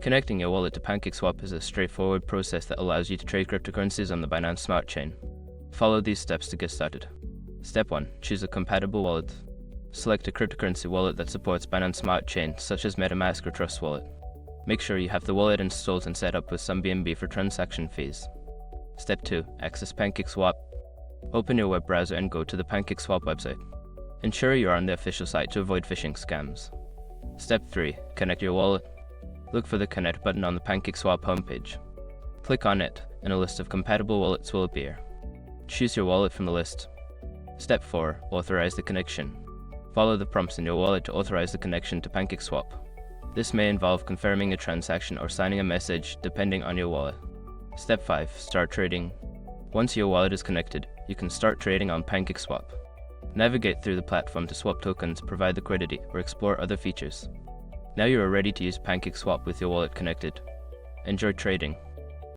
Connecting your wallet to PancakeSwap is a straightforward process that allows you to trade cryptocurrencies on the Binance Smart Chain. Follow these steps to get started. Step 1. Choose a compatible wallet. Select a cryptocurrency wallet that supports Binance Smart Chain, such as MetaMask or Trust Wallet. Make sure you have the wallet installed and set up with some BNB for transaction fees. Step 2. Access PancakeSwap. Open your web browser and go to the PancakeSwap website. Ensure you are on the official site to avoid phishing scams. Step 3. Connect your wallet. Look for the Connect button on the PancakeSwap homepage. Click on it, and a list of compatible wallets will appear. Choose your wallet from the list. Step 4. Authorize the connection. Follow the prompts in your wallet to authorize the connection to PancakeSwap. This may involve confirming a transaction or signing a message, depending on your wallet. Step 5. Start trading. Once your wallet is connected, you can start trading on PancakeSwap. Navigate through the platform to swap tokens, provide liquidity, or explore other features. Now you are ready to use PancakeSwap with your wallet connected. Enjoy trading.